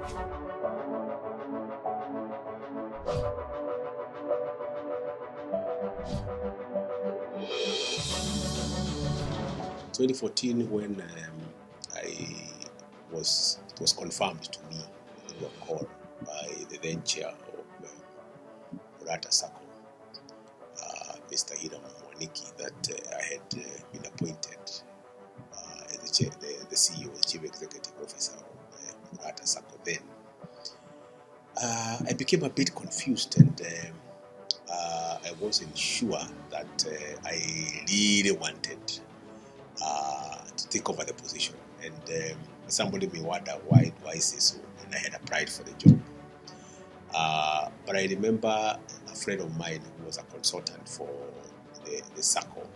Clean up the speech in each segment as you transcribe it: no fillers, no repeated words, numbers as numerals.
2014, when it was confirmed to me through a call by the then chair of Murata Sacco, Mr. Hiram Mwaniki, that I had been appointed as the CEO, the Chief Executive Officer of Murata Sacco then. I became a bit confused, and I wasn't sure that I really wanted to take over the position. And somebody may wonder why I say so, and I had applied for the job. But I remember a friend of mine who was a consultant for the Sacco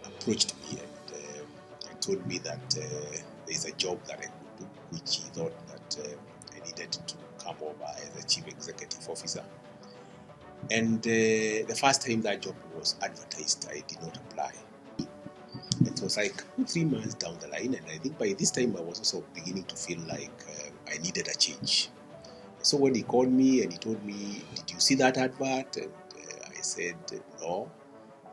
approached me and told me that there is a job that I could do, which he thought that I needed to come over as a chief executive officer. And the first time that job was advertised, I did not apply. It was like 3 months down the line, and I think by this time I was also beginning to feel like I needed a change. So when he called me and he told me, "Did you see that advert?" And I said, "No."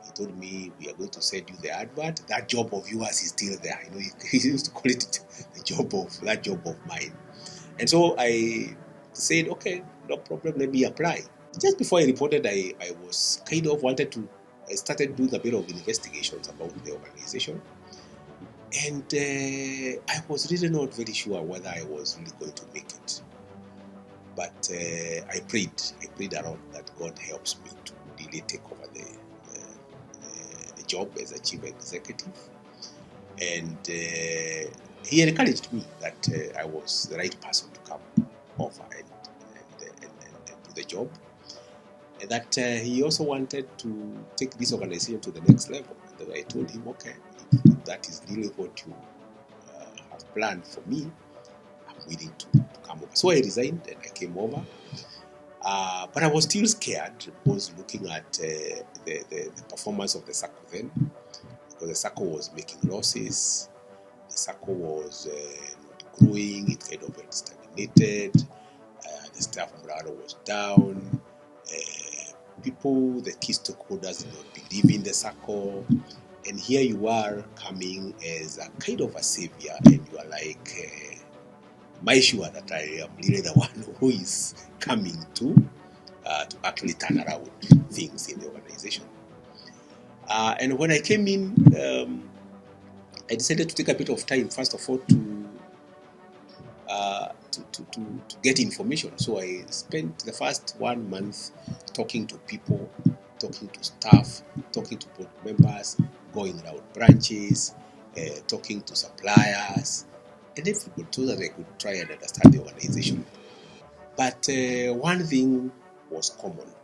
He told me, "We are going to send you the advert. That job of yours is still there." You know, he used to call it that job of mine. And so I said, "Okay, no problem, let me apply." Just before I reported, I was kind of I started doing a bit of investigations about the organization. And I was really not very sure whether I was really going to make it. But I prayed a lot that God helps me to really take over the job as a chief executive. And he encouraged me that I was the right person to come over and do the job. And that he also wanted to take this organization to the next level. And I told him, "Okay, if that is really what you have planned for me, I'm willing to come over." So I resigned and I came over. But I was still scared. I was looking at the performance of the Sacco then, because the Sacco was making losses. The Sacco was not growing. It kind of stagnated. The staff morale was down. People, the key stakeholders, did not believe in the Sacco. And here you are coming as a kind of a savior, and you are like, am I sure that I am really the one who is coming to actually turn around things in the organization? And when I came in, I decided to take a bit of time, first of all, to get information. So I spent the first 1 month talking to people, talking to staff, talking to board members, going around branches, talking to suppliers, and everybody, so that I could try and understand the organization. But one thing was common.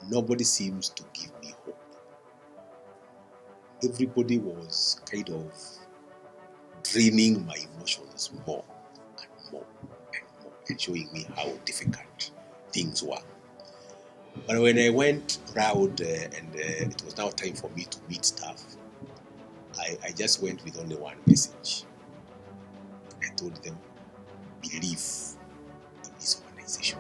Nobody seems to give me hope. Everybody was kind of draining my emotions more and more and more, and showing me how difficult things were. But when I went round and it was now time for me to meet staff, I just went with only one message. I told them, believe in this organization.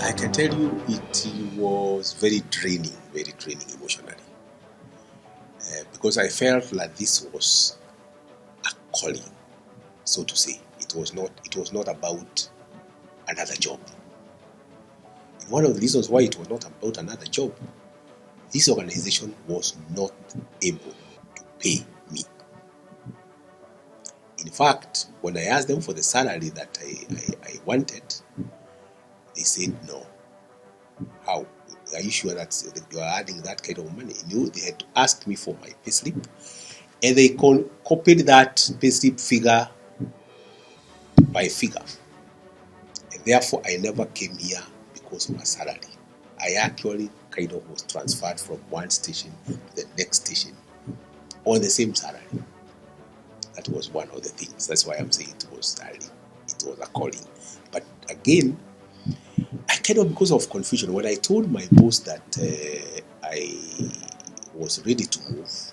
I can tell you it was very draining emotionally. Because I felt like this was a calling, so to say. It was not about another job. And one of the reasons why it was not about another job, this organization was not able to pay me. In fact, when I asked them for the salary that I wanted, they said no. How? Are you sure that you are adding that kind of money? You know, they had asked me for my payslip, and they copied that payslip figure by figure. And therefore, I never came here because of a salary. I actually kind of was transferred from one station to the next station on the same salary. That was one of the things. That's why I'm saying it was a calling. But again, I kind of, because of confusion, when I told my boss that I was ready to move,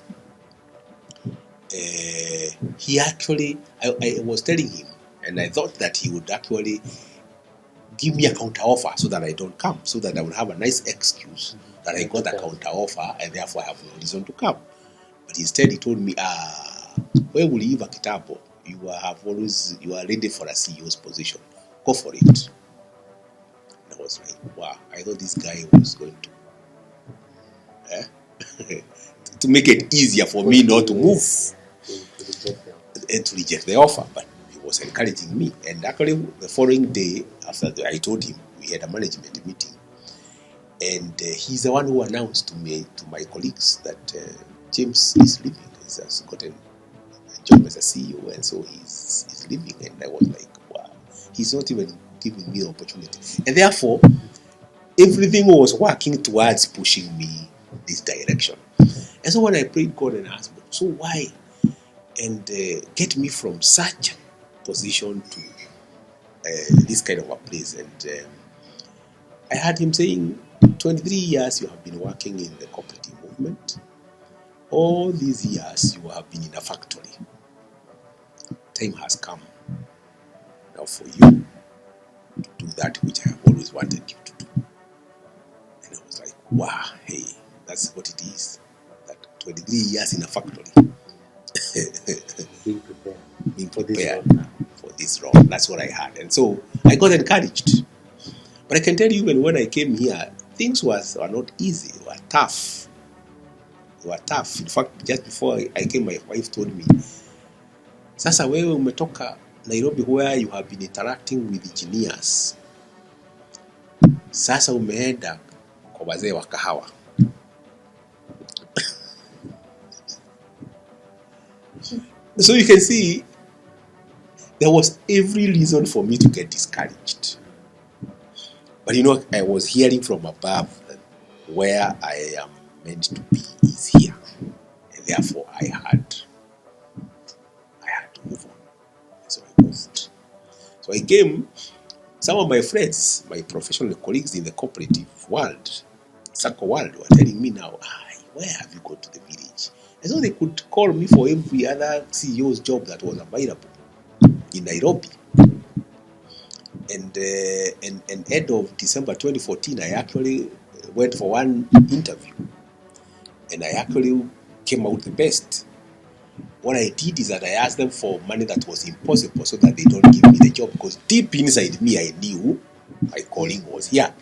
he actually, I was telling him, and I thought that he would actually give me a counter offer so that I don't come, so that I would have a nice excuse that I got a counter offer and therefore I have no reason to come. But instead he told me, where will you have a kitabo? You are ready for a CEO's position. Go for it. And I was like, wow, I thought this guy was going to make it easier for me not to move and to reject the offer. But he was encouraging me. And actually, the following day, after I told him, we had a management meeting. And he's the one who announced to my colleagues that James is leaving. He has gotten a job as a CEO, and so he's leaving. And I was like, wow, he's not even giving me the opportunity. And therefore, everything was working towards pushing me this direction. And so when I prayed God and asked, so why? And get me from such a position to this kind of a place. And I heard him saying, 23 years you have been working in the cooperative movement. All these years you have been in a factory. Time has come now for you to do that which I have always wanted you to do. And I was like, wow, hey, that's what it is. That 23 years in a factory. Being prepared for this role. That's what I had. And so I got encouraged. But I can tell you, even when I came here, things were not easy. They were tough. They were tough. In fact, just before I came, my wife told me, sasa wewe umetoka Nairobi where you have been interacting with engineers. Sasa umeenda kwa wazee wa kahawa. So you can see, there was every reason for me to get discouraged. But you know, I was hearing from above that where I am meant to be is here. And therefore I had to move on. And so I moved. So I came, some of my friends, my professional colleagues in the cooperative world, Sacco world, were telling me now, where have you gone to the village? And so they could call me for every other CEO's job that was available in Nairobi. And end of December 2014, I actually went for one interview. And I actually came out the best. What I did is that I asked them for money that was impossible so that they don't give me the job. Because deep inside me, I knew my calling was here.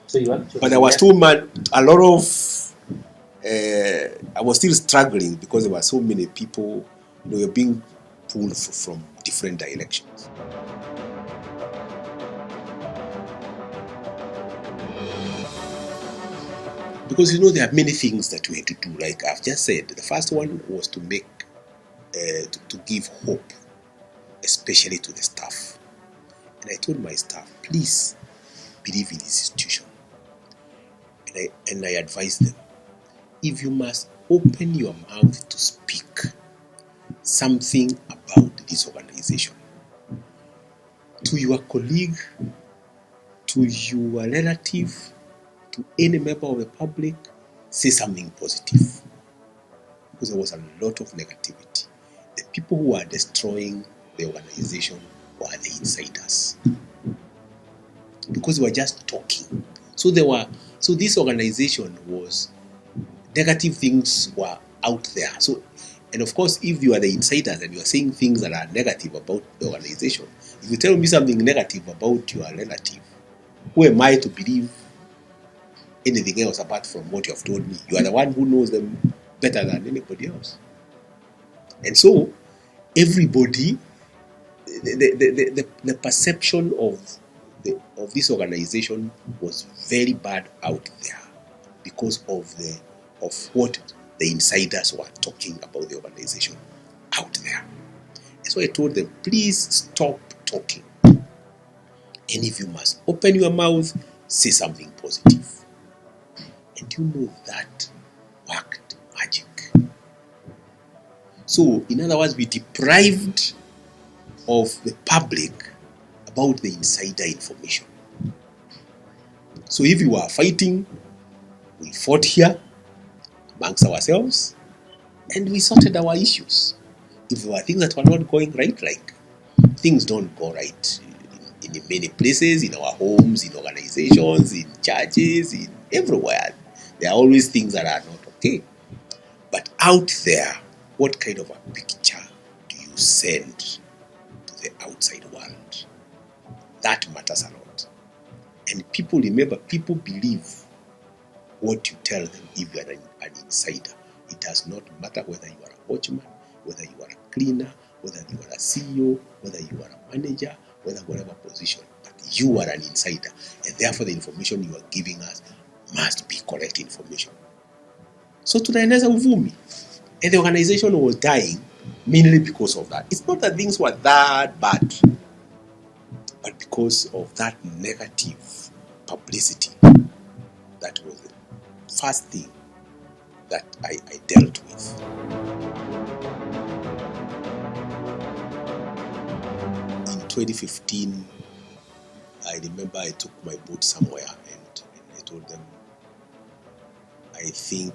So you actually, but I was too much, a lot of, I was still struggling because there were so many people, were being pulled from different directions. Because there are many things that we had to do. Like I've just said, the first one was to make, to give hope, especially to the staff. And I told my staff, please believe in this institution. And I advised them, if you must open your mouth to speak something about this organization, to your colleague, to your relative, to any member of the public, say something positive. Because there was a lot of negativity. The people who were destroying the organization were the insiders. Because they were just talking. So this organization was, negative things were out there. So, and of course, if you are the insiders and you are saying things that are negative about the organization, if you tell me something negative about your relative, who am I to believe anything else apart from what you have told me? You are the one who knows them better than anybody else. And so, everybody, the perception of this organization was very bad out there because of what the insiders were talking about the organization out there. And so I told them, please stop talking. And if you must open your mouth, say something positive. And that worked magic. So, in other words, we deprived of the public about the insider information. So if you are fighting, we fought here amongst ourselves. and we sorted our issues. If there were things that were not going right, like things don't go right in many places, in our homes, in organizations, in churches, in everywhere. There are always things that are not okay. But out there, what kind of a picture do you send to the outside world? That matters a lot. And people, remember, people believe what you tell them if you are an insider. It does not matter whether you are a watchman, whether you are a cleaner, whether you are a CEO, whether you are a manager, whatever position, but you are an insider, and therefore the information you are giving us must be correct information. So tunaeneza uvumi, and the organization was dying mainly because of that. It's not that things were that bad, but because of that negative publicity. That was the first thing that I dealt with. In 2015, I remember I took my boat somewhere and I told them, I think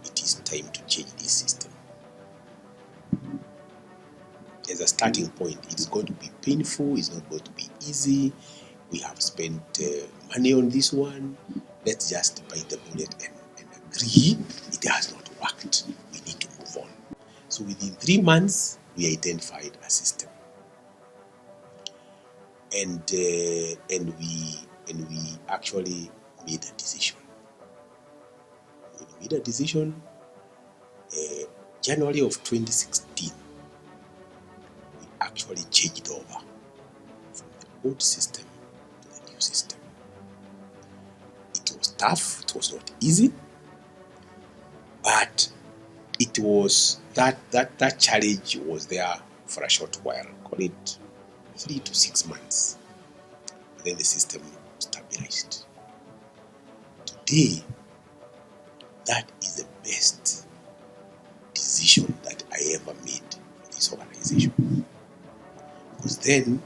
it is time to change this system. As a starting point, it is going to be painful, it's not going to be easy. We have spent money on this one. Let's just bite the bullet and agree it has not worked. We need to move on. So within 3 months, we identified a system. And we actually made a decision. We made a decision January of 2016. We actually changed over from the old system to the new system. It was tough, it was not easy, but it was that challenge was there for a short while, call it 3 to 6 months. And then the system stabilized. Today, that is the best decision that I ever made for this organization. Because then,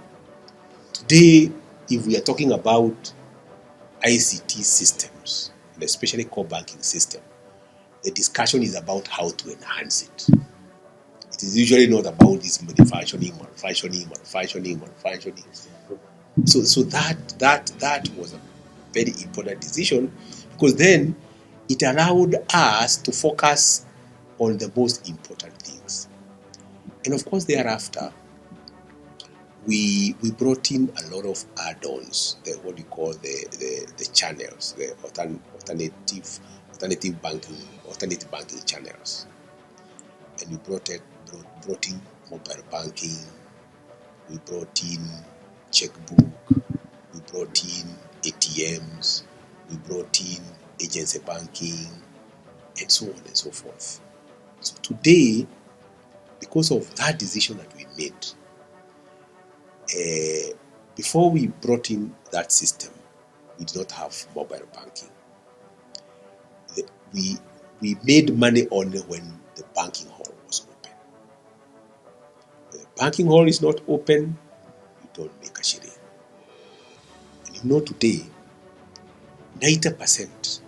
today, if we are talking about ICT systems, and especially core banking system, the discussion is about how to enhance it. It is usually not about this malfunctioning. So that was a very important decision, because then it allowed us to focus on the most important things. And of course, thereafter, we brought in a lot of add-ons, what we call the channels, the alternative banking channels. And we brought in mobile banking, we brought in checkbook, we brought in ATMs, we brought in agency banking, and so on and so forth. So today, because of that decision that we made, before we brought in that system, we did not have mobile banking. We made money only when the banking hall was open. When the banking hall is not open, you don't make a shilling. And today, 90%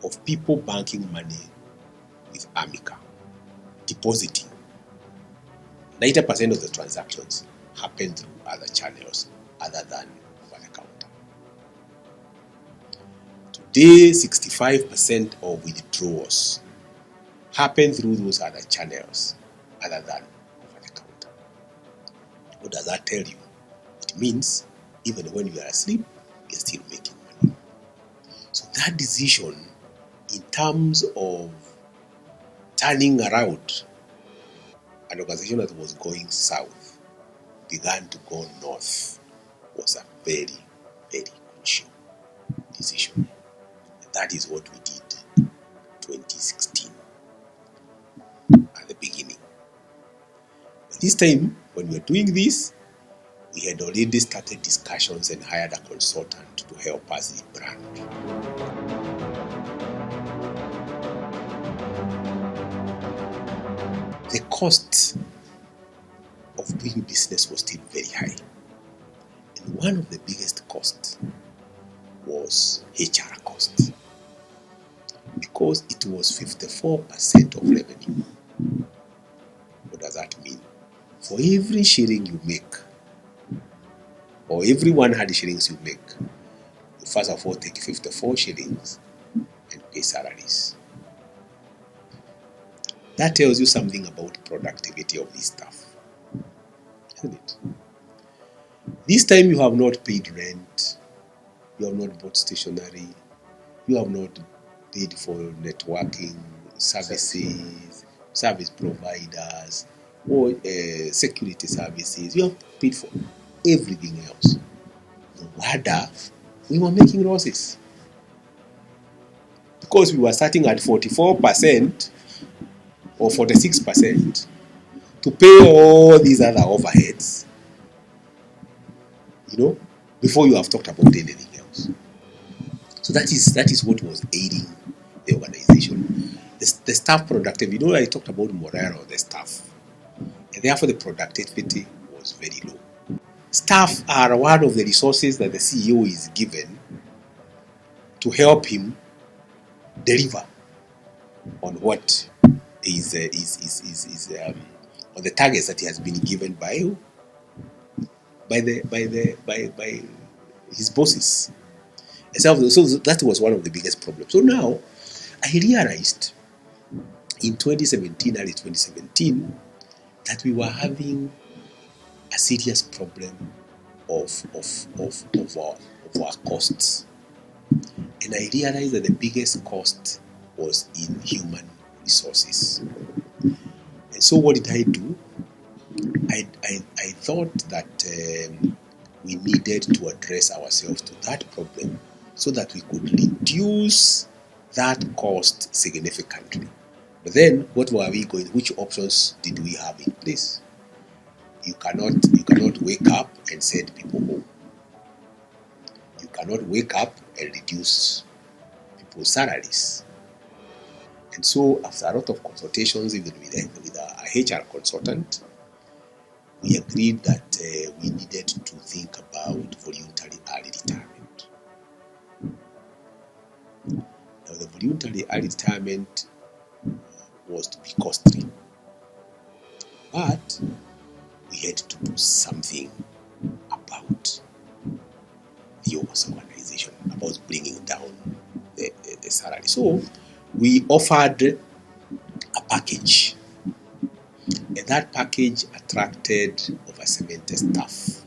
of people banking money with Amica, depositing, 90% of the transactions happen through other channels other than over the counter. Today, 65% of withdrawals happen through those other channels other than over the counter. What does that tell you? It means even when you are asleep, you're still making money. So that decision, in terms of turning around an organization that was going south, began to go north, was a very, very crucial decision. And that is what we did 2016 at the beginning. But this time, when we were doing this, we had already started discussions and hired a consultant to help us rebrand. The cost of doing business was still very high. And one of the biggest costs was HR costs, because it was 54% of revenue. for every shilling you make, or every 100 shillings you make, you first of all take 54 shillings and pay salaries. That tells you something about productivity of this stuff, isn't it? This time you have not paid rent, you have not bought stationery, you have not paid for networking services, service providers, or security services. You have paid for everything else. No wonder we were making losses, because we were starting at 44% or 46% to pay all these other overheads, before you have talked about anything else. So that is what was aiding the organization. The staff productivity, I talked about morale of the staff, and therefore the productivity was very low. Staff are one of the resources that the CEO is given to help him deliver on what is on the targets that he has been given by his bosses. So that was one of the biggest problems. So now I realized in 2017, early 2017, that we were having a serious problem of our costs. And I realized that the biggest cost was in human resources. And so what did I do? I thought that we needed to address ourselves to that problem so that we could reduce that cost significantly. But then, what were we going? Which options did we have in place? You cannot wake up and send people home. You cannot wake up and reduce people's salaries. And so, after a lot of consultations, even with a HR consultant, we agreed that we needed to think about voluntary early retirement. Now, the voluntary early retirement was to be costly, but we had to do something about the organization, about bringing down the salary. So we offered a package, and that package attracted over 70 staff,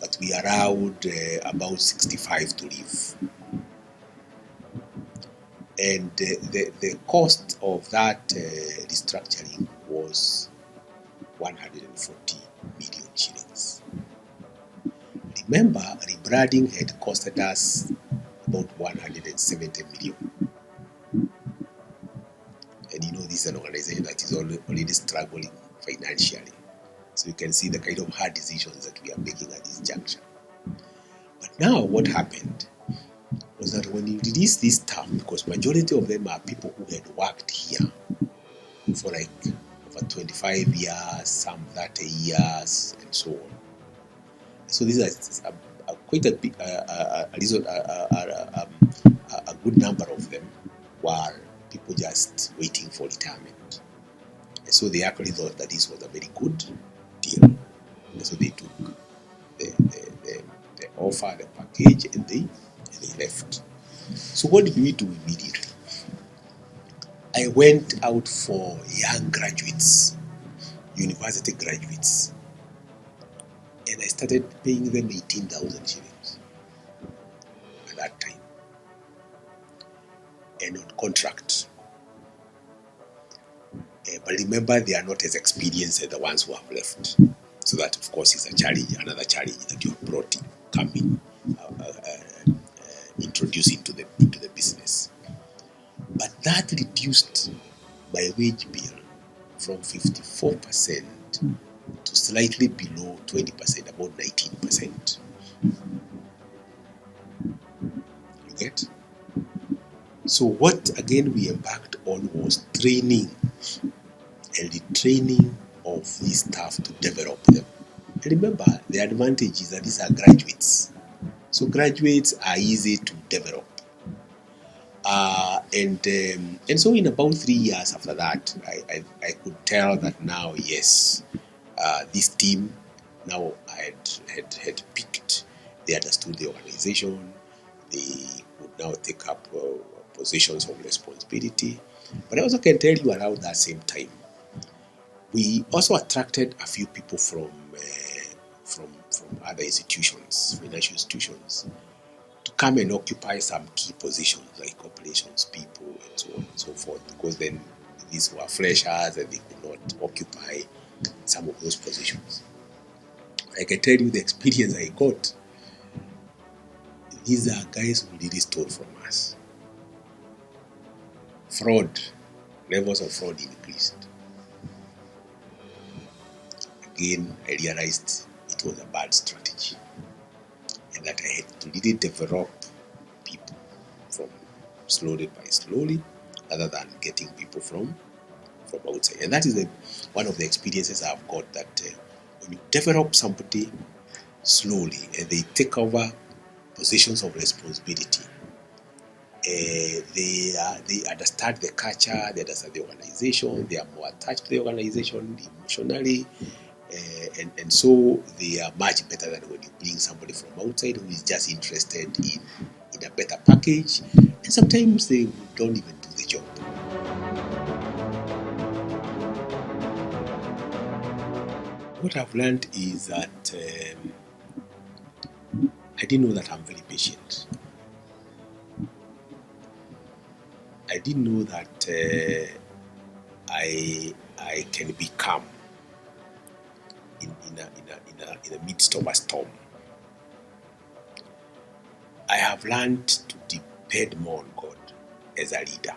but we allowed about 65 to leave. And the cost of that restructuring was 140 million shillings. Remember, rebranding had costed us about 170 million. And this is an organization that is already struggling financially. So you can see the kind of hard decisions that we are making at this juncture. But now what happened was that when you release this staff, because majority of them are people who had worked here for like over 25 years, some 30 years, and so on. So these are quite a big, a good number of them were people just waiting for retirement. And so they actually thought that this was a very good deal. And so they took the offer, the package, and they left. So what did we do immediately? I went out for young graduates, university graduates, and I started paying them 18,000 shillings at that time, and on contract. But remember, they are not as experienced as the ones who have left. So that, of course, is a challenge, another challenge that you have brought in, coming, introducing to the business. But that reduced my wage bill from 54% to slightly below 20%, about 19%. You get? So what, again, we embarked on was training and retraining of these staff to develop them. And remember, the advantage is that these are graduates. So graduates are easy to develop. And so in about 3 years after that, I could tell that now, yes, this team now had picked. They understood the organization. They would now take up positions of responsibility. But I also can tell you around that same time, we also attracted a few people from other institutions, financial institutions, to come and occupy some key positions like operations people and so on and so forth, because then these were freshers and they could not occupy some of those positions. I can tell you the experience I got. These are guys who really stole from us. Fraud, levels of fraud increased. Again, I realized it was a bad strategy and that I had to really develop people from slowly by slowly, rather than getting people from outside. And that is one of the experiences I've got, that when you develop somebody slowly and they take over positions of responsibility, they understand the culture, they understand the organization, they are more attached to the organization emotionally, and so they are much better than when you bring somebody from outside who is just interested in a better package, and sometimes they don't even do the job. What I've learned is that I didn't know that I'm very patient. I didn't know that I can be calm in the midst of a storm. I have learned to depend more on God as a leader.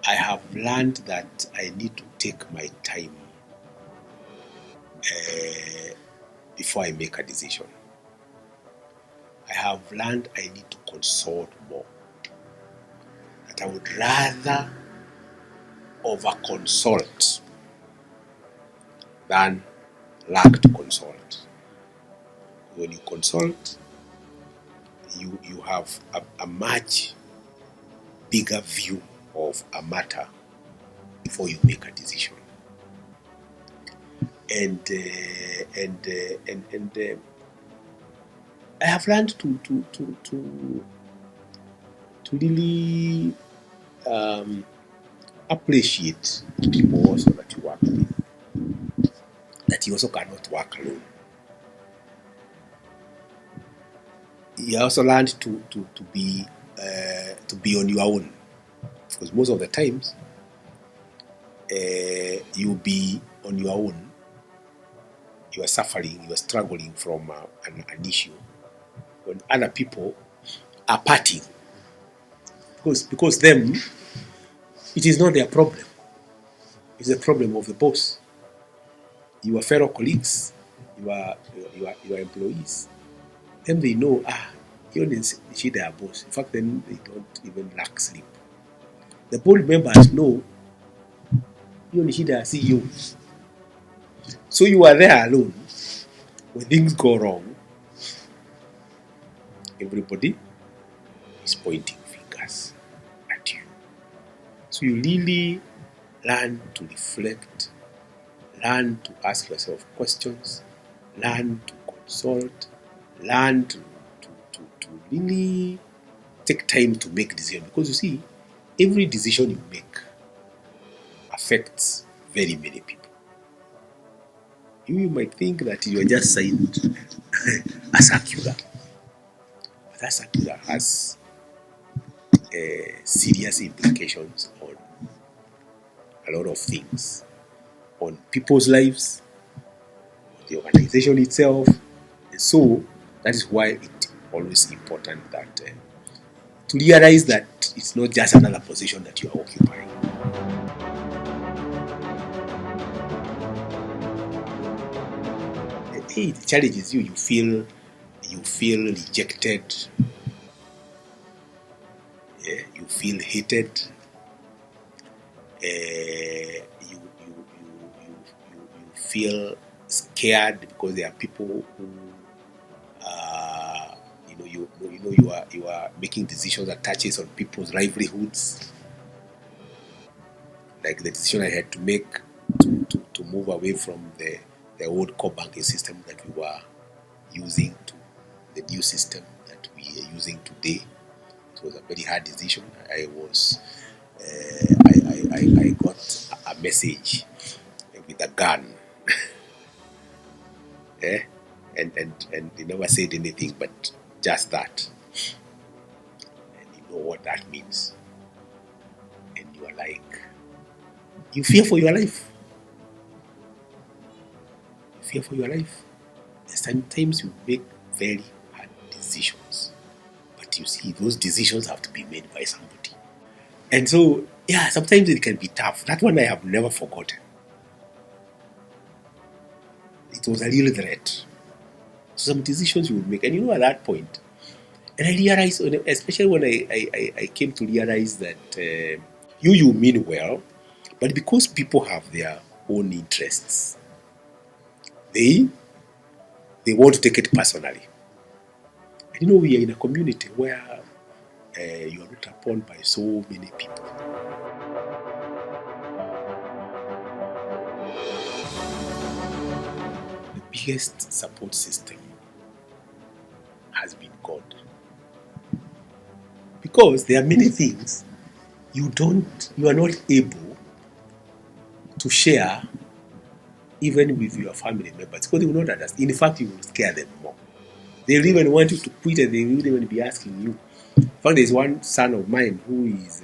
I have learned that I need to take my time before I make a decision. I have learned I need to consult more. That I would rather over-consult than lack to consult. When you consult, you have a much bigger view of a matter before you make a decision. And I have learned to really appreciate the people also that you work with, that you also cannot work alone. You also learned to be on your own, because most of the times you'll be on your own. You are suffering, you are struggling from an issue when other people are partying, because them, it is not their problem. It's the problem of the boss, your fellow colleagues, your employees. Then they know, even she their boss. In fact, then they don't even lack sleep. The board members know even she their CEO. So you are there alone. When things go wrong, everybody is pointing fingers at you. So you really learn to reflect, learn to ask yourself questions, learn to consult, learn to really take time to make decisions. Because you see, every decision you make affects very many people. You might think that you are just signed a circular, but that circular has serious implications on a lot of things, on people's lives, the organization itself. And so that is why it's always important that to realize that it's not just another position that you are occupying. The challenge is you feel rejected, you feel hated, you feel scared because there are people who you you are making decisions that touches on people's livelihoods, like the decision I had to make to move away from the old core banking system that we were using to the new system that we are using today. It was a very hard decision. I got a message with a gun, and they never said anything but just that, and you know what that means, and you are like, you fear for your life. You fear for your life. Sometimes you make very hard decisions, but you see, those decisions have to be made by somebody. And so, yeah, sometimes it can be tough. That one I have never forgotten. It was a real threat. So some decisions you would make, and you know, at that point, and I realized, especially when I came to realize that you mean well, but because people have their own interests, they want to take it personally. And you know, we are in a community where you are looked upon by so many people. The biggest support system has been God. Because there are many things you are not able to share even with your family members, because they will not understand. In fact, you will scare them more. They'll even want you to quit, and they will even be asking you. In fact, there's one son of mine who is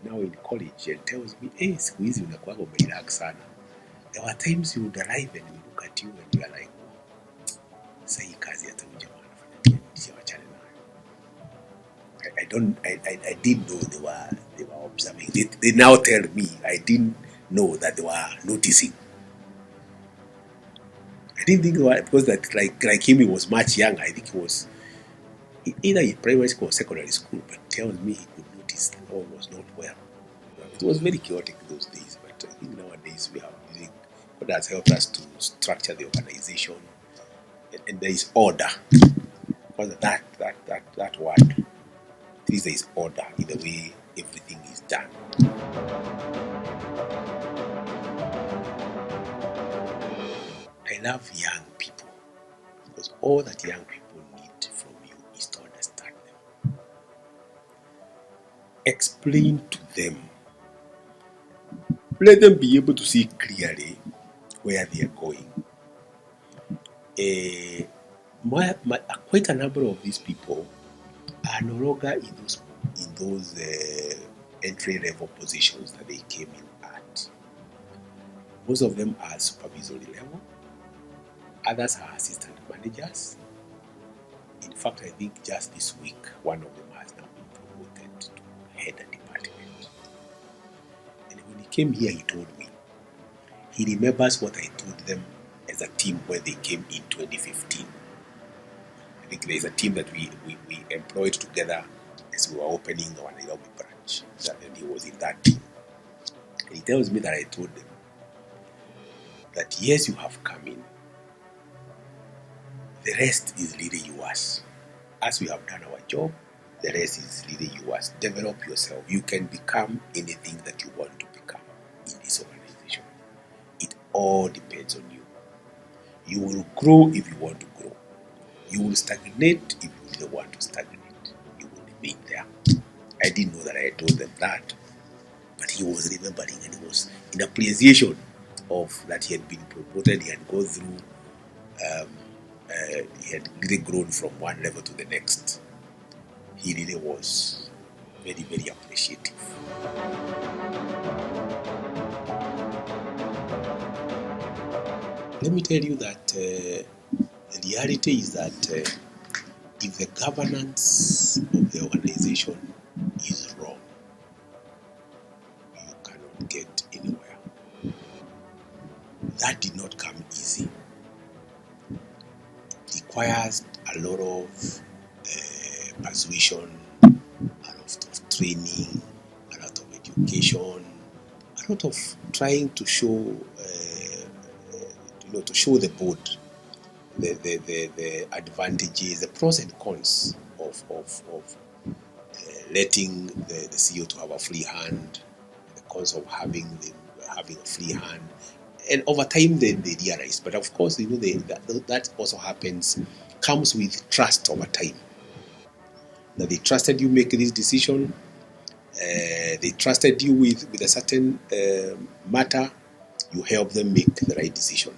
now in college and tells me, hey, siku hizi unakuwaga umerelax sana. There were times you would arrive and we look at you and you are like, sasa hii kazi hata huyu jamaa anafanya nini? Wachane nayo. I didn't know they were observing. They now tell me I didn't know that they were noticing. I didn't think because that like him, he was much younger. I think he was either in primary school or secondary school, but tells me he could notice that all was not well. It was very chaotic those days, but I think nowadays we are using what has helped us to structure the organization, and there is order. Because that word, there is order in the way everything is done. I love young people because all that young people need from you is to understand them. Explain to them. Let them be able to see clearly where they are going. Quite a number of these people are no longer in those entry-level positions that they came in at. Most of them are supervisory level. Others are assistant managers. In fact, I think just this week, one of them has now been promoted to head a department. And when he came here, he told me he remembers what I told them as a team when they came in 2015. I think there's a team that we employed together as we were opening our Nairobi branch, and he was in that team. And he tells me that I told them that yes, you have come in. The rest is really yours. As we have done our job, the rest is really yours. Develop yourself. You can become anything that you want to become in this organization. It all depends on you. You will grow if you want to grow. You will stagnate if you really want to stagnate. You will remain there. I didn't know that I told them that, but he was remembering, and he was in appreciation of that he had been promoted. He had gone through. He had really grown from one level to the next. He really was very, very appreciative. Let me tell you that the reality is that if the governance of the organization is wrong, you cannot get anywhere. That did not come easy. It requires a lot of persuasion, a lot of training, a lot of education, a lot of trying to show, to show the board the advantages, the pros and cons letting the CEO to have a free hand, the cons of having a free hand, and over time they realize. But of course, that also comes with trust over time. That they trusted you make this decision, they trusted you with a certain matter, you help them make the right decision.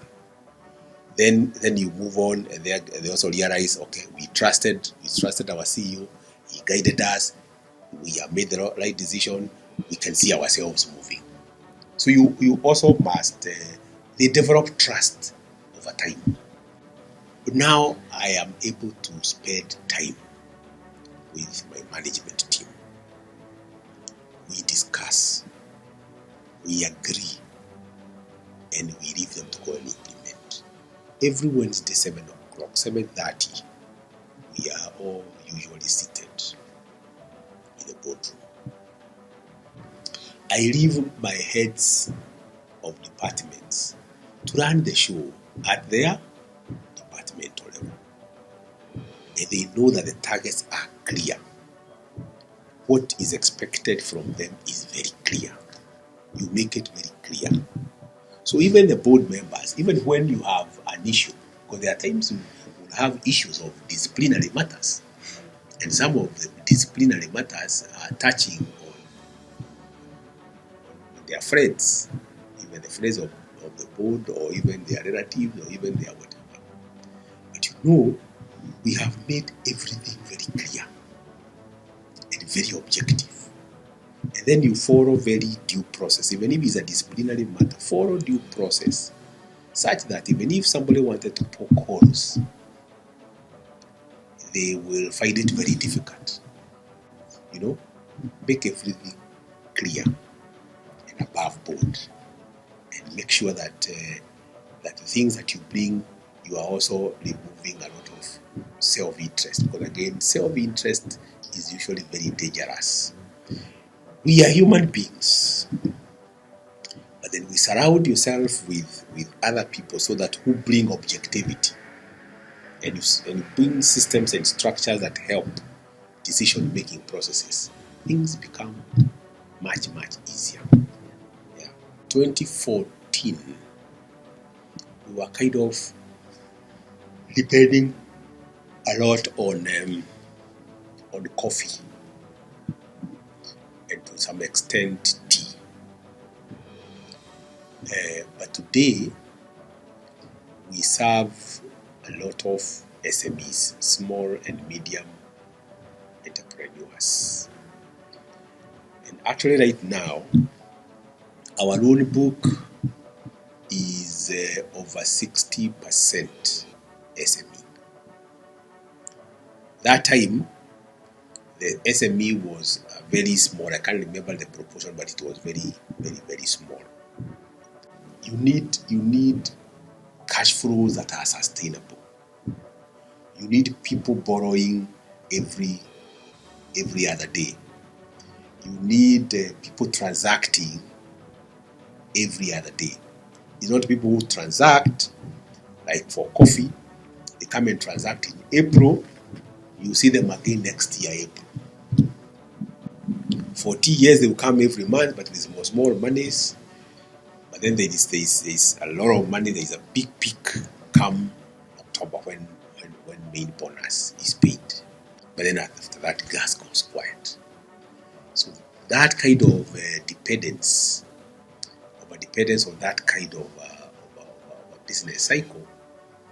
Then you move on, and they also realize, okay, we trusted our CEO, he guided us, we have made the right decision, we can see ourselves moving. So you also must, they develop trust over time. But now I am able to spend time with my management team. We discuss, we agree, and we leave them to go and implement. Every Wednesday, 7 o'clock, 7:30, we are all usually seated in the boardroom. I leave my heads of departments to run the show at their departmental level. And they know that the targets are clear. What is expected from them is very clear. You make it very clear. So even the board members, even when you have an issue, because there are times you will have issues of disciplinary matters, and some of the disciplinary matters are touching on their friends, even the friends of the board, or even their relatives, or even their whatever. But we have made everything very clear and very objective. And then you follow very due process. Even if it's a disciplinary matter, follow due process, such that even if somebody wanted to poke holes, they will find it very difficult. Make everything clear and above board, and make sure that the things that you bring, you are also removing a lot of self-interest. Because again, self-interest is usually very dangerous. We are human beings, but then we surround yourself with other people so that who bring objectivity, and you bring systems and structures that help decision-making processes. Things become much, much easier. 2014, we were kind of depending a lot on coffee, and to some extent tea. But today, we serve a lot of SMEs, small and medium entrepreneurs. And actually right now, our loan book is over 60% SME. That time, the SME was very small. I can't remember the proportion, but it was very, very, very small. You need cash flows that are sustainable. You need people borrowing every other day. You need people transacting every other day. It's not people who transact, like for coffee, they come and transact in April, you see them again next year, April. 40 years, they will come every month, but there's more small monies. But then there's a lot of money. There's a big peak come October when main bonus is paid. But then after that, gas goes quiet. So that kind of dependence on that kind of business cycle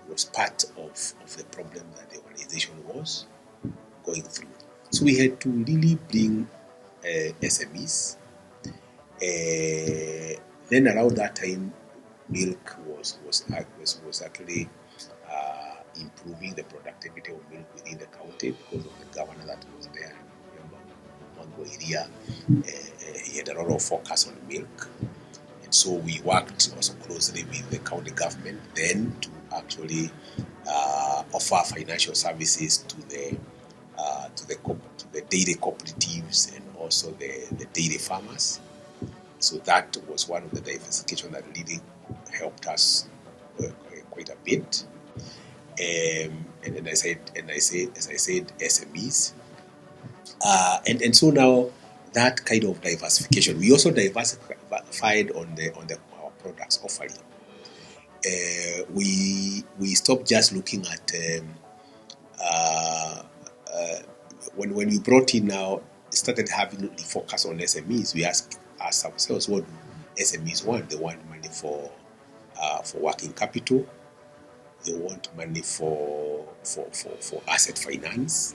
was part of the problem that the organization was going through. So we had to really bring SMEs. Then around that time, milk was actually improving the productivity of milk within the county because of the governor that was there. Remember, Mango area, he had a lot of focus on milk. And so we worked also closely with the county government then to actually offer financial services to the dairy cooperatives and also the dairy farmers. So that was one of the diversification that really helped us quite a bit. and as I said, SMEs, and so now that kind of diversification. We also diversified on our products offering. We stopped just looking at when we brought in now, started having the focus on SMEs. We asked ourselves, what do SMEs want? They want money for working capital. They want money for asset finance.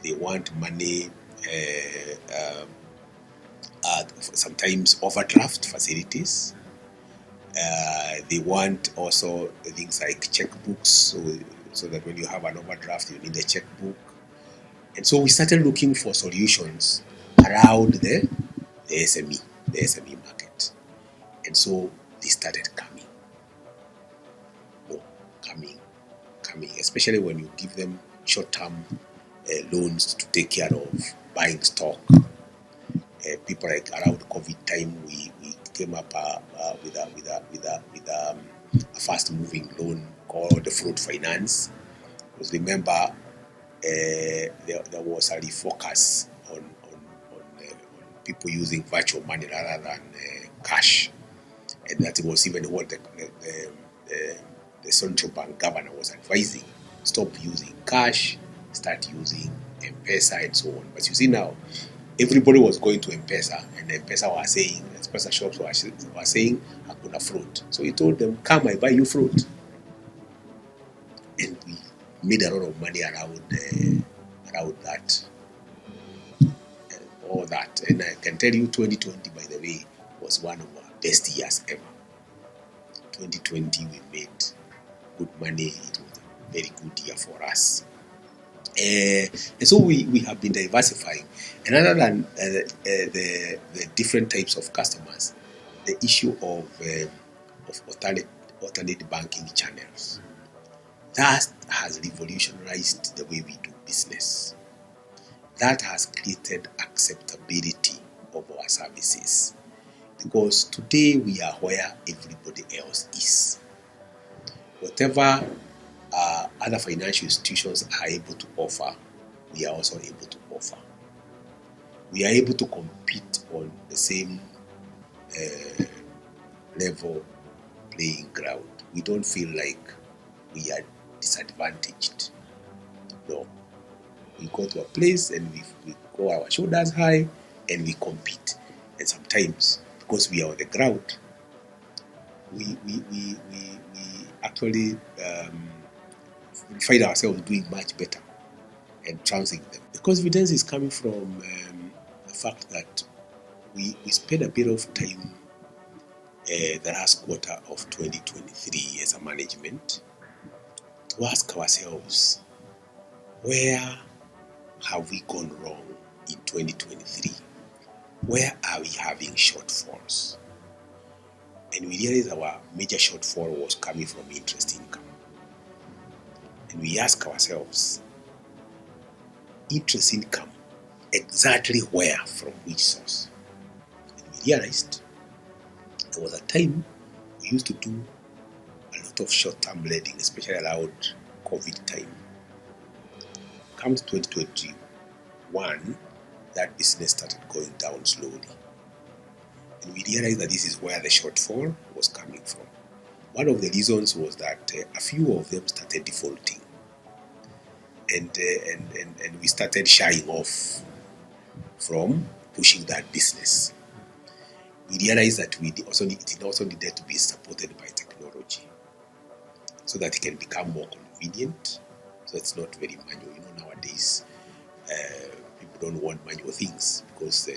They want money, sometimes overdraft facilities. They want also things like checkbooks, so that when you have an overdraft, you need a checkbook. And so we started looking for solutions around the SME market. And so they started coming, especially when you give them short-term loans to take care of buying stock. People like around COVID time, we came up with a fast-moving loan called the fruit finance. Because remember, there was a refocus on people using virtual money rather than cash, and that was even what the central bank governor was advising: stop using cash, start using M-Pesa and so on. But you see now, everybody was going to M-Pesa, and M-Pesa shops were saying, "Hakuna fruit." So he told them, "Come, I buy you fruit," and we made a lot of money around that. All that, and I can tell you, 2020, by the way, was one of our best years ever. 2020, we made good money. It was a very good year for us. And so we have been diversifying. And other than the different types of customers, the issue of alternate banking channels, that has revolutionized the way we do business. That has created acceptability of our services, because today we are where everybody else is. Whatever other financial institutions are able to offer, we are also able to offer. We are able to compete on the same level playing ground. We don't feel like we are disadvantaged. No. We go to a place and we go our shoulders high and we compete. And sometimes, because we are on the ground, we actually find ourselves doing much better and trouncing them. Because evidence is coming from the fact that we spent a bit of time the last quarter of 2023 as a management to ask ourselves, where have we gone wrong in 2023? Where are we having shortfalls? And we realized our major shortfall was coming from interest income. And we ask ourselves, interest income, exactly where, from which source? And we realized there was a time we used to do a lot of short-term lending, especially around COVID time. Comes 2021, that business started going down slowly. And we realized that this is where the shortfall was coming from. One of the reasons was that a few of them started defaulting. And we started shying off from pushing that business. We realized that it also needed to be supported by technology so that it can become more convenient, so it's not very manual. Nowadays, people don't want manual things because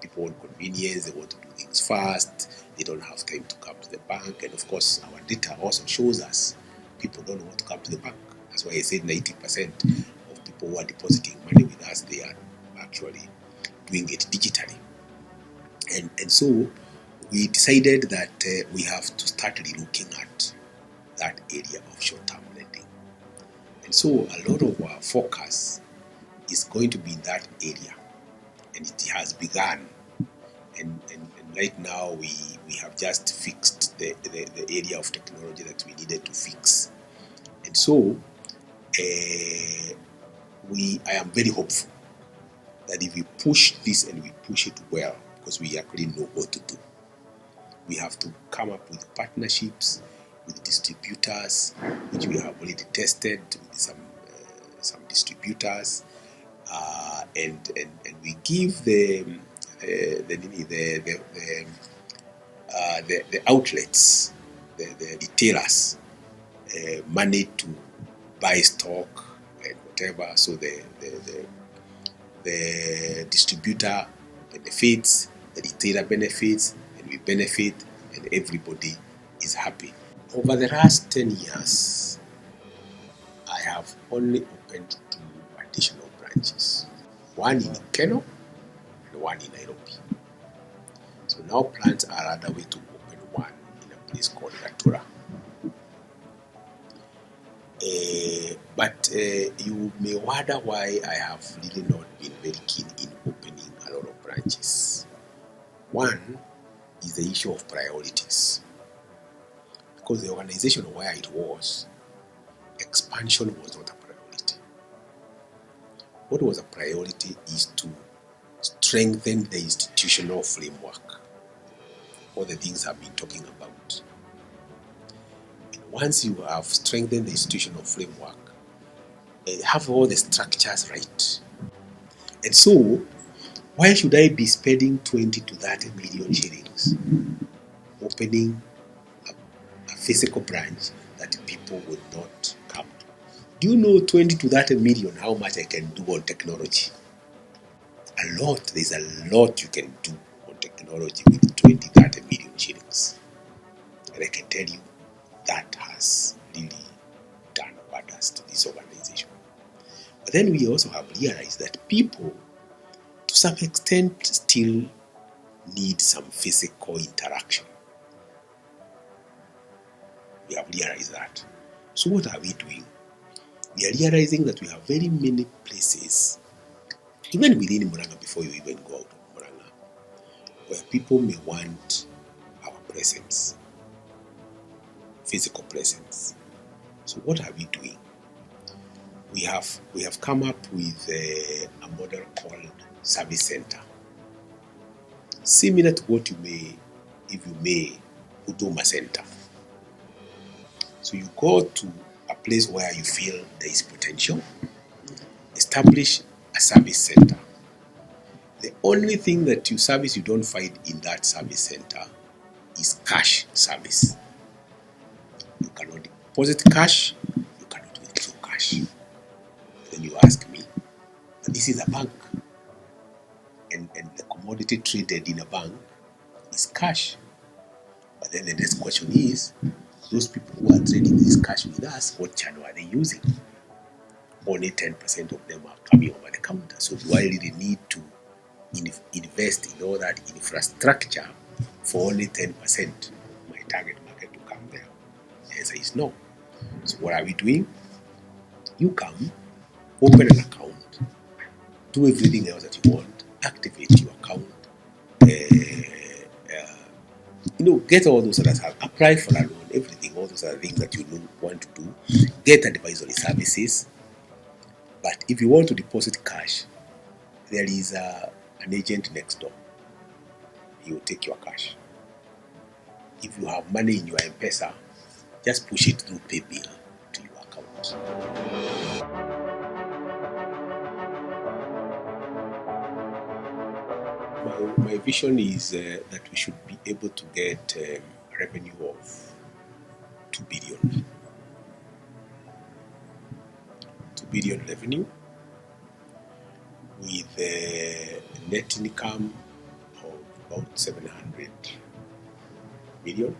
people want convenience, they want to do things fast, they don't have time to come to the bank. And of course, our data also shows us people don't want to come to the bank. That's why I said 90% of people who are depositing money with us, they are actually doing it digitally. And so we decided that we have to start relooking at that area of short-term lending. And so a lot of our focus is going to be in that area, and it has begun. And right now we have just fixed the area of technology that we needed to fix. And so I am very hopeful that if we push this and we push it well, because we actually know what to do, we have to come up with partnerships with distributors, which we have already tested with some distributors, and we give the outlets, the retailers, money to buy stock and whatever. So the distributor benefits, the retailer benefits, and we benefit, and everybody is happy. Over the last 10 years, I have only opened 2 additional branches, one in Keno and one in Nairobi. So now plans are underway to open one in a place called Gatura. But you may wonder why I have really not been very keen in opening a lot of branches. One is the issue of priorities. Because the organization where it was, expansion was not a priority. What was a priority is to strengthen the institutional framework, all the things I've been talking about. And once you have strengthened the institutional framework, have all the structures right. And so, why should I be spending 20 to 30 million shillings opening a physical branch that people would not come to? Do you know 20 to 30 million how much I can do on technology? A lot. There's a lot you can do on technology with 20, 30 million shillings. And I can tell you that has really done wonders to this organization. But then we also have realized that people, to some extent, still need some physical interaction. We have realized that. So what are we doing? We are realizing that we have very many places, even within Muranga, before you even go out of Muranga, where people may want our presence, physical presence. So what are we doing? We have come up with a model called service center, similar to what you may, if you may, Huduma Center. So you go to a place where you feel there is potential, establish a service center. The only thing that you service you don't find in that service center is cash service. You cannot deposit cash, you cannot withdraw cash. Then you ask me, but this is a bank, and the commodity traded in a bank is cash. But then the next question is, those people who are trading this cash with us, what channel are they using? Only 10% of them are coming over the counter. So do I really need to invest in all that infrastructure for only 10% of my target market to come there? The answer is no. So what are we doing? You come, open an account, do everything else that you want, activate your account, get all those other stuff, apply for a loan, everything, all those other things that you want to do, get advisory services. But if you want to deposit cash, there is an agent next door. He will take your cash. If you have money in your M-Pesa, just push it through PayBill to your account. My vision is that we should be able to get a revenue of 2 billion. 2 billion revenue with a net income of about 700 million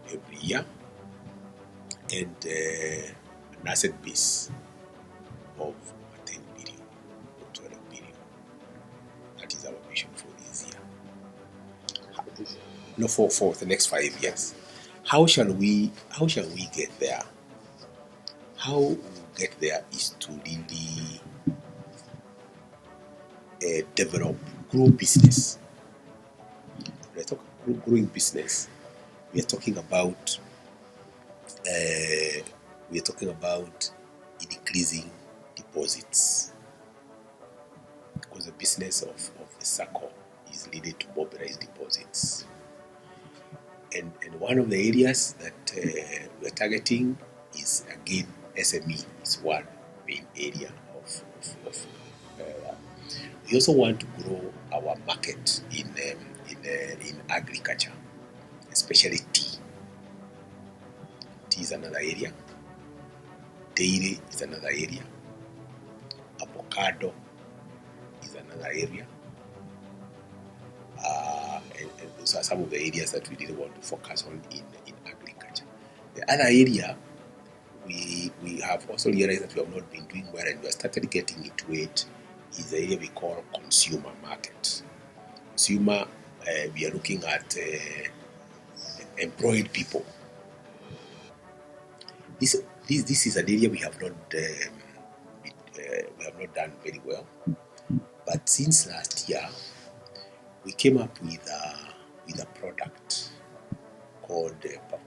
every year, and an asset base of 10 billion or 12 billion. That is our vision for this year. No, for the next 5 years. How shall we get there? How we get there is to really develop, grow business. When I talk about growing business, we are talking about we're talking about increasing deposits, because the business of the Sacco is needed to mobilize deposits. And one of the areas that we're targeting is, again, SME is one main area of we also want to grow our market in agriculture, especially tea. Tea is another area. Dairy is another area. Avocado is another area. And those are some of the areas that we really want to focus on in agriculture. The other area, we have also realized that we have not been doing well, and we have started getting into it, is the area we call consumer market. Consumer, we are looking at employed people. This is an area we have not done very well. But since last year, we came up with a product called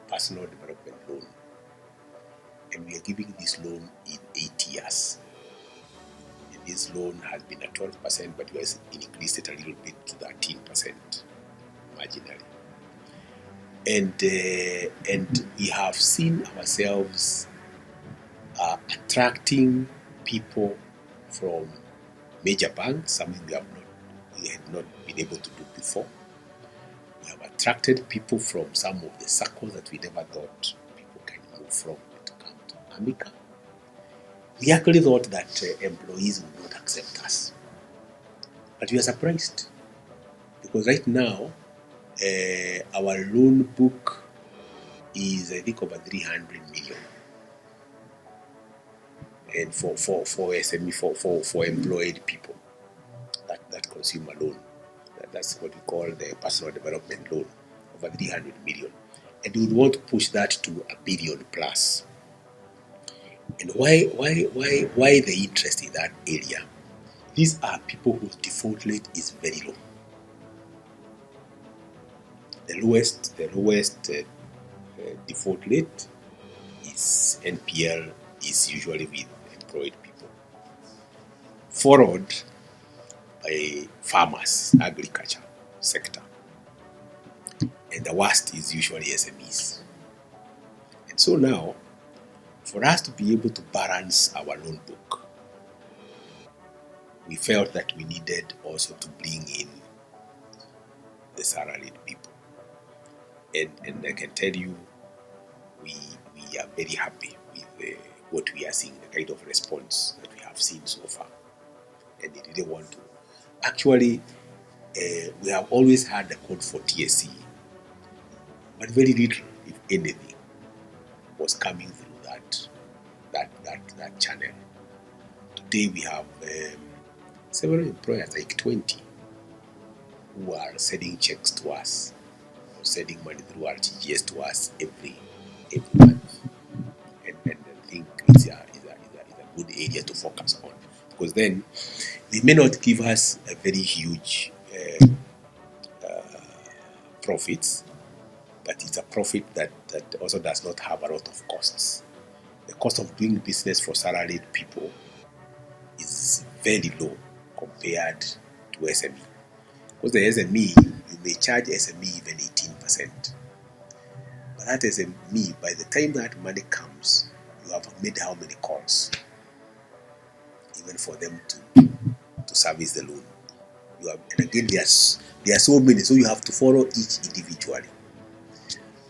personal development loan, and we are giving this loan in 8 years. And this loan has been at 12%, but we have increased it a little bit to 13% marginally. And we have seen ourselves attracting people from major banks, something we had not been able to do before. We have attracted people from some of the Saccos that we never thought people can move from to come to Amica. We actually thought that employees would not accept us, but we are surprised, because right now our loan book is, I think, over 300 million. And for SME, for employed people, that consumer loan, that's what we call the personal development loan, over 300 million. And we would want to push that to 1 billion plus. And why the interest in that area? These are people whose default rate is very low. The lowest default rate is NPL, is usually with employed people, followed by farmers, agriculture sector, and the worst is usually SMEs. And so now, for us to be able to balance our loan book, we felt that we needed also to bring in the salaried people. And I can tell you, we are very happy with what we are seeing, the kind of response that we have seen so far. And they really want to. Actually, we have always had the code for TSC, but very little, if anything, was coming through that channel. Today we have several employers, like 20, who are sending checks to us, or sending money through RTGS to us every month. And I think it's a good area to focus on, because then they may not give us a very huge profits, but it's a profit that also does not have a lot of costs. The cost of doing business for salaried people is very low compared to SME. Because the SME, you may charge SME even 18%. But that SME, by the time that money comes, you have made how many calls, even for them to service the loan. And again, there are so many, so you have to follow each individually.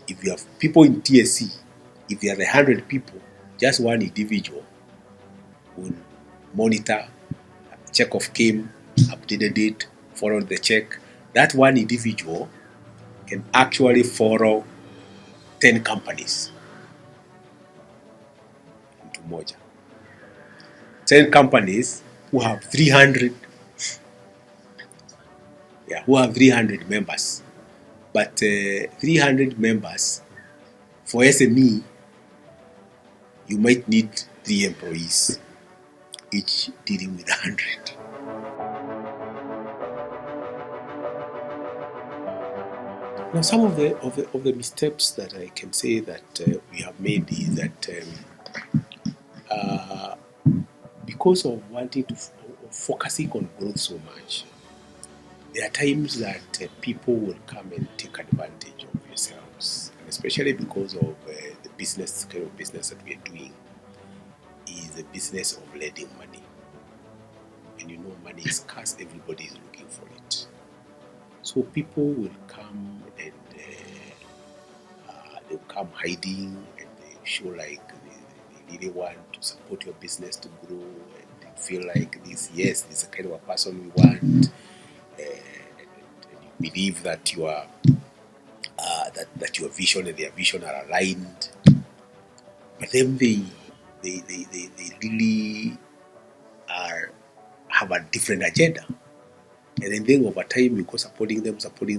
If you have people in TSC, if there are 100 people, just one individual will monitor, check of came, updated it, followed the check. That one individual can actually follow 10 companies into merger. 10 companies who have 300 members. But 300 members, for SME, you might need 3 employees, each dealing with 100. Now, some of the missteps that I can say that we have made is that because of wanting to focusing on growth so much, there are times that people will come and take advantage of yourselves, and especially because of the business kind of business that we are doing is the business of lending money. And you know, money is scarce; everybody is looking for it. So people will come and they'll come hiding, and they show like they really want to support your business to grow, and they feel like this is the kind of a person we want, and you believe that you are that your vision and their vision are aligned, but then they really have a different agenda. And then over time you go supporting them, giving them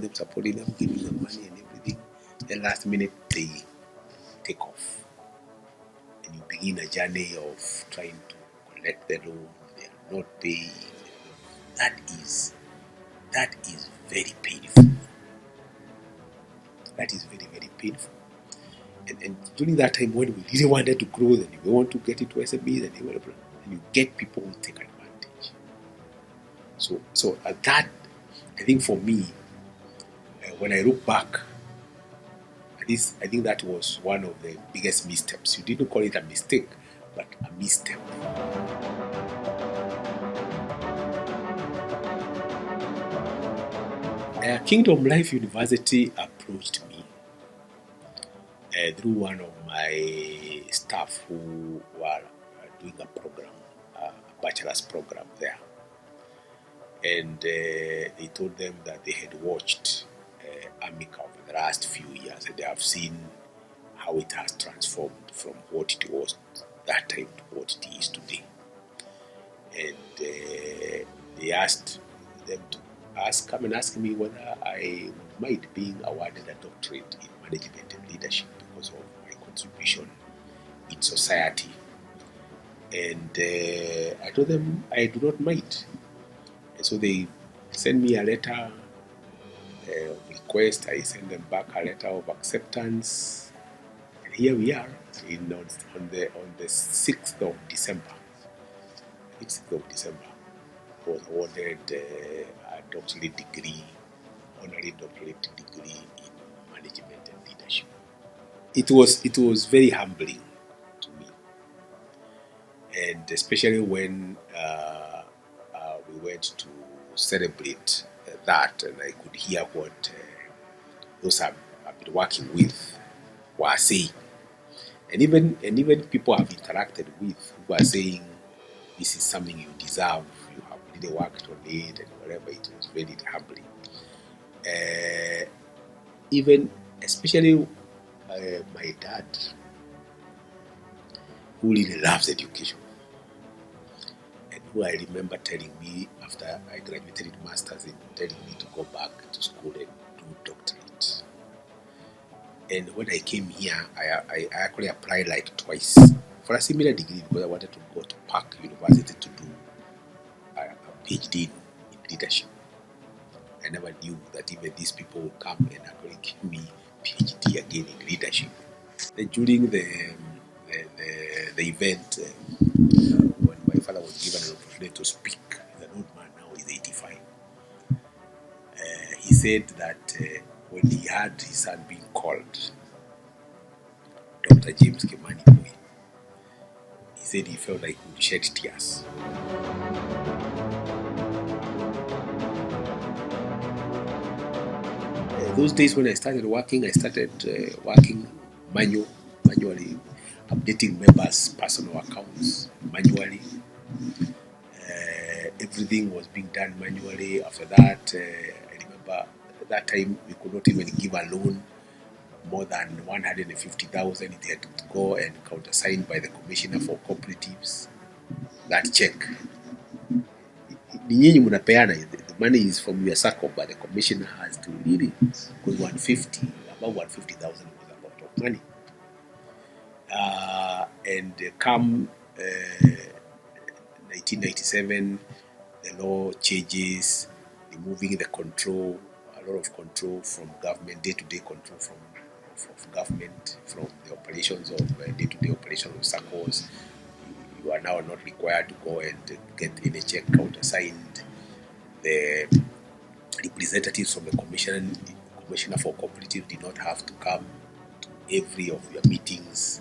money and everything. Then last minute they take off. And you begin a journey of trying to collect the loan, they are not paying. That is very painful. That is very, very painful. And during that time when we really wanted to grow, and we want to get into SMEs and you get people who take advantage. So at that, I think for me, when I look back, at least I think that was one of the biggest missteps. You didn't call it a mistake, but a misstep. Kingdom Life University approached me through one of my staff who were doing a program, a bachelor's program there. And they told them that they had watched Amica over the last few years, and they have seen how it has transformed from what it was that time to what it is today. And they asked them to come and ask me whether I might being awarded a doctorate in management and leadership because of my contribution in society. And I told them I do not mind. And so they sent me a letter of request. I sent them back a letter of acceptance. And here we are on the 6th of December. 6th of December. I was awarded a doctorate degree, honorary doctorate degree in management and leadership. It was very humbling to me, and especially when we went to celebrate that, and I could hear what those I've been working with were saying, and even people I've interacted with who are saying this is something you deserve. You have really worked on it, and whatever. It was very humbling. Even especially my dad, who really loves education, and who I remember telling me after I graduated in masters, and telling me to go back to school and do doctorate. And when I came here, I actually applied like twice for a similar degree because I wanted to go to Park University to do a PhD in leadership. I never knew that even these people would come and actually give me PhD again in leadership. Then during the event, when my father was given an opportunity to speak, he's an old man now, he's 85. He said that when he had his son being called Dr. James Kimani MBUI, he said he felt like he would shed tears. Those days when I started working manually, updating members' personal accounts manually. Everything was being done manually. After that, I remember at that time we could not even give a loan more than 150,000. It had to go and countersigned by the Commissioner for Cooperatives. That check. The money is from your Sacco, but the Commissioner has to read it because 150, about 150,000 was a lot of money. And come 1997, the law changes, removing the control lot of control from government, day-to-day control of government, from the operations of day-to-day operations of Saccos. You are now not required to go and get any check countersigned. The representatives from the commissioner for cooperatives did not have to come to every of your meetings,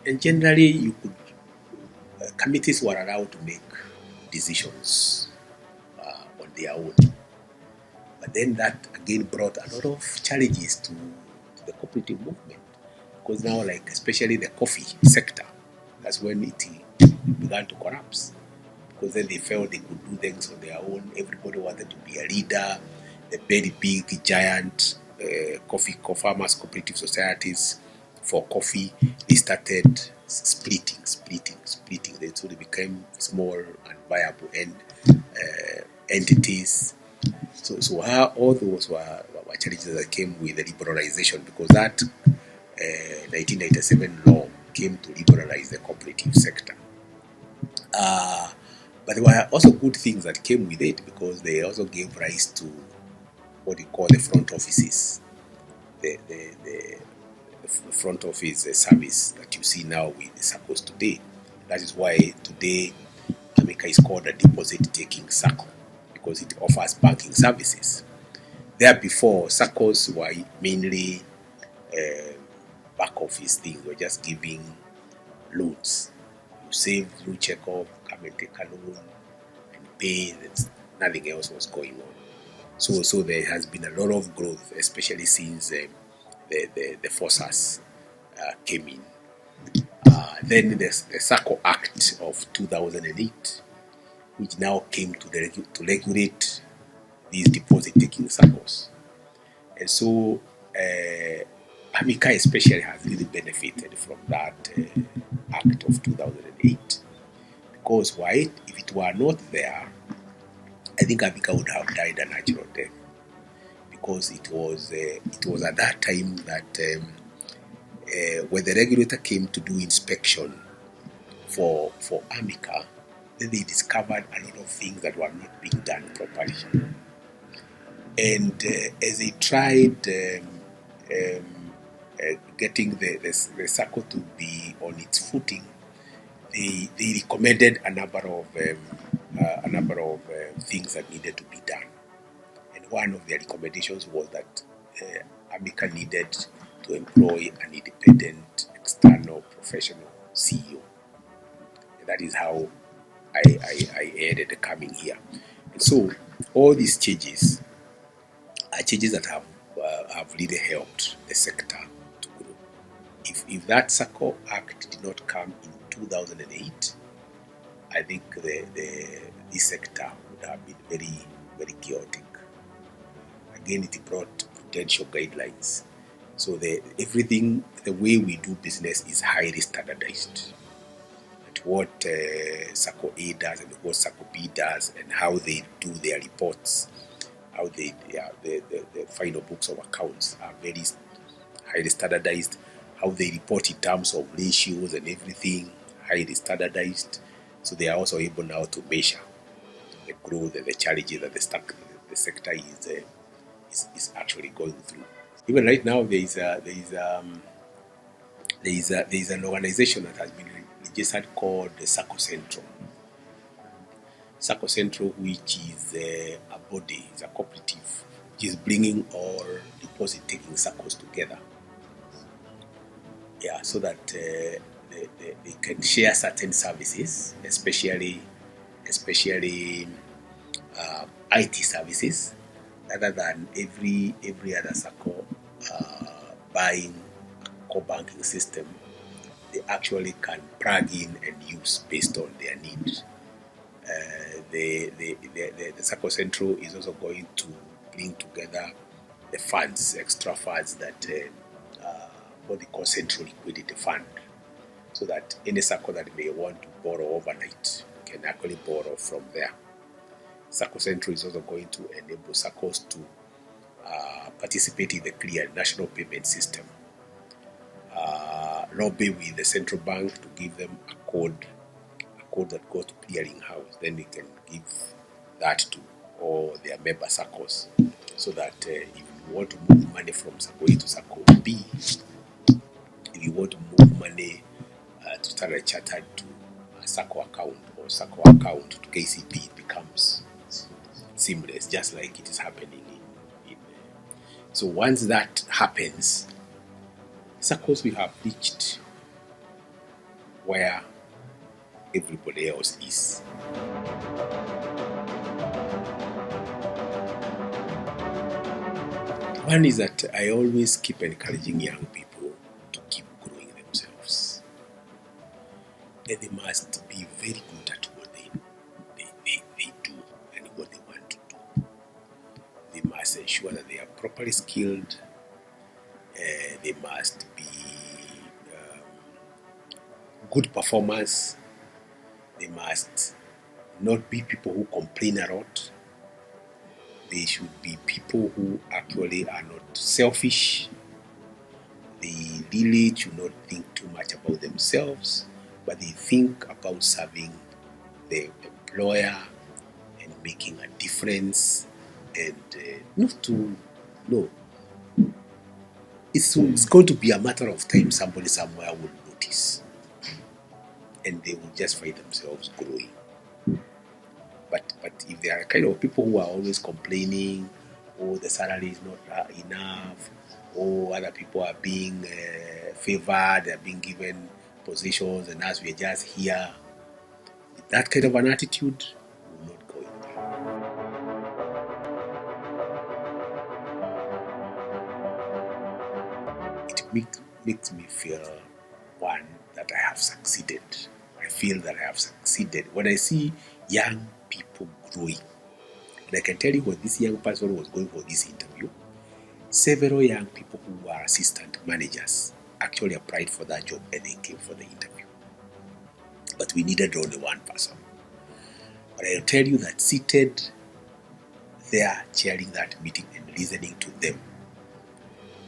and generally you could committees were allowed to make decisions on their own. But then that again brought a lot of challenges to the cooperative movement, because now, like especially the coffee sector, that's when it began to collapse, because then they felt they could do things on their own. Everybody wanted to be a leader. The very big giant coffee farmers cooperative societies for coffee, they started splitting. They sort of became small and viable entities. So how all those were challenges that came with the liberalization, because that 1997 law came to liberalize the cooperative sector. But there were also good things that came with it, because they also gave rise to what we call the front offices, the front office service that you see now with the Saccos today. That is why today Amica is called a deposit-taking Sacco, because it offers banking services. There before, Saccos were mainly back office things. We're just giving loans. You save through check-off, come and take a loan and pay. Nothing else was going on. So there has been a lot of growth, especially since the forces came in. Then the Sacco Act of 2008, which now came to regulate these deposit-taking Saccos. And so Amica especially has really benefited from that Act of 2008. Because why? If it were not there, I think Amica would have died a natural death. Because it was at that time that when the regulator came to do inspection for Amica, then they discovered a lot of things that were not being done properly. And as they tried getting the Sacco to be on its footing, they recommended a number of things that needed to be done. And one of their recommendations was that Amica needed to employ an independent, external, professional CEO. And that is how I ended coming here. And so all these changes are changes that have really helped the sector to grow. If that Sacco Act did not come in 2008, I think this sector would have been very, very chaotic. Again, it brought prudential guidelines. So the way we do business is highly standardized. At what Sacco A does and what Sacco B does, and how they do their reports, how the final books of accounts are very highly standardized. How they report in terms of ratios and everything, highly standardized. So they are also able now to measure the growth and the challenges that the sector is actually going through. Even right now, there is an organization that has been registered called the Sacco Central. Sacco Central, which is a body, is a cooperative, which is bringing all deposit-taking Saccos together. Yeah, so that they can share certain services, especially IT services, rather than every other Sacco buying a core banking system. They actually can plug in and use based on their needs. The Sacco Central is also going to bring together the funds, extra funds that what they call Central Liquidity Fund, so that any Sacco that may want to borrow overnight can actually borrow from there. Sacco Central is also going to enable Saccos to participate in the clear national payment system, lobby with the central bank to give them a code that goes to clearing house. Then they can give that to or their member Saccos, so that if you want to move money from Sacco A to Sacco B, if you want to move money to Standard Chartered to a Sacco account or Sacco account to KCB, it becomes seamless, just like it is happening in so once that happens, Saccos will have reached where everybody else is. One is that I always keep encouraging young people to keep growing themselves. And they must be very good at what they do and what they want to do. They must ensure that they are properly skilled. They must be good performers. They must not be people who complain a lot. They should be people who actually are not selfish. They really should not think too much about themselves, but they think about serving the employer and making a difference. And it's going to be a matter of time. Somebody somewhere will notice, and they will just find themselves growing. But if there are kind of people who are always complaining, oh, the salary is not enough, or other people are being favored, they're being given positions, and as we're just here, that kind of an attitude will not go in. It makes me feel, one, that I have succeeded. I feel that I have succeeded when I see young people growing. And I can tell you, when this young person was going for this interview, several young people who were assistant managers actually applied for that job and they came for the interview. But we needed only one person. But I'll tell you that seated there, chairing that meeting and listening to them,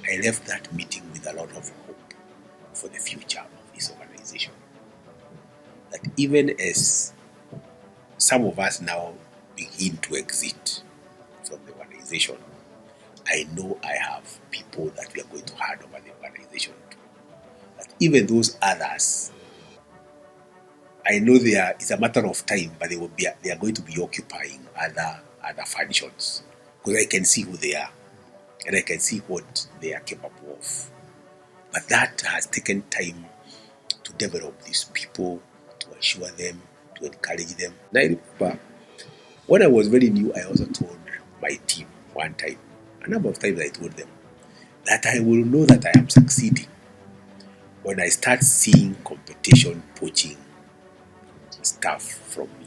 I left that meeting with a lot of hope for the future of this organization. That even as some of us now begin to exit from the organization, I know I have people that we are going to hand over the organization to. That even those others, I know it's a matter of time, but they are going to be occupying other functions, because I can see who they are and I can see what they are capable of. But that has taken time to develop these people, to assure them, to encourage them. And I remember when I was very new, I also told my team one time, a number of times I told them, that I will know that I am succeeding when I start seeing competition poaching stuff from me.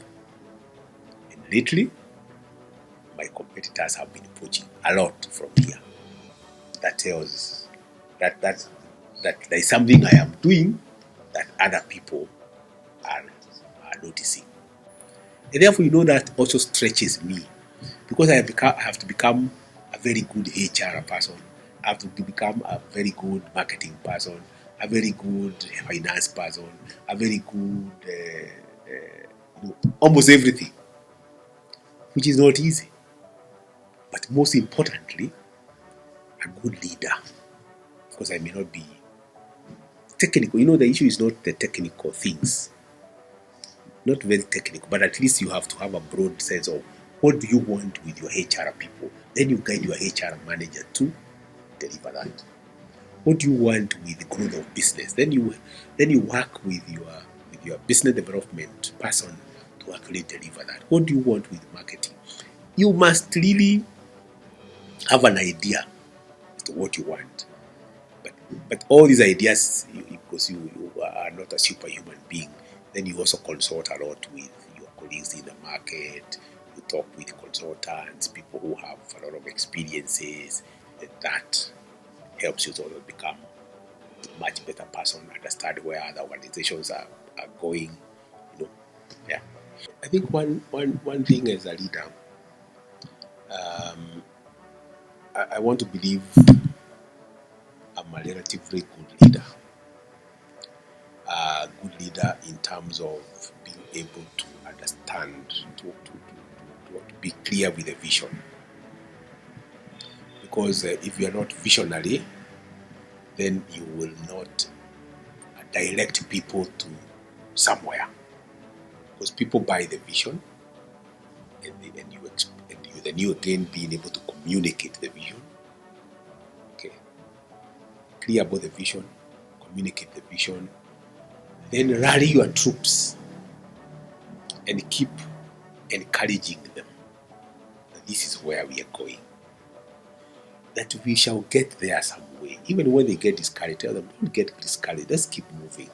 And lately, my competitors have been poaching a lot from here. That tells that there is something I am doing that other people are noticing. And therefore, that also stretches me, because I have to become a very good HR person. I have to become a very good marketing person, a very good finance person, a very good almost everything, which is not easy. But most importantly, a good leader, because I may not be technical. The issue is not the technical things, not very technical, but at least you have to have a broad sense of what do you want with your HR people. Then you guide your HR manager to deliver that. What do you want with the growth of business? Then you work with your business development person to actually deliver that. What do you want with marketing? You must really have an idea as to what you want. But all these ideas, because you are not a superhuman being, then you also consult a lot with your colleagues in the market. You talk with consultants, people who have a lot of experiences, and that helps you to become a much better person, understand where other organizations are going. Yeah. I think one thing as a leader, I want to believe I'm a relatively good leader. A good leader in terms of being able to understand, to be clear with the vision. Because if you are not visionary, then you will not direct people to somewhere. Because people buy the vision, and you again being able to communicate the vision. Okay, clear about the vision, communicate the vision, then rally your troops and keep encouraging them that this is where we are going, that we shall get there some way. Even when they get discouraged, tell them, don't get discouraged, let's keep moving.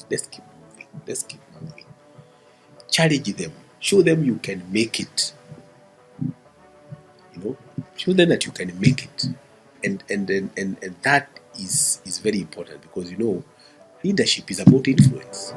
Let's keep moving. Let's keep moving. Challenge them. Show them you can make it. Show them that you can make it. And that is very important, because leadership is about influence.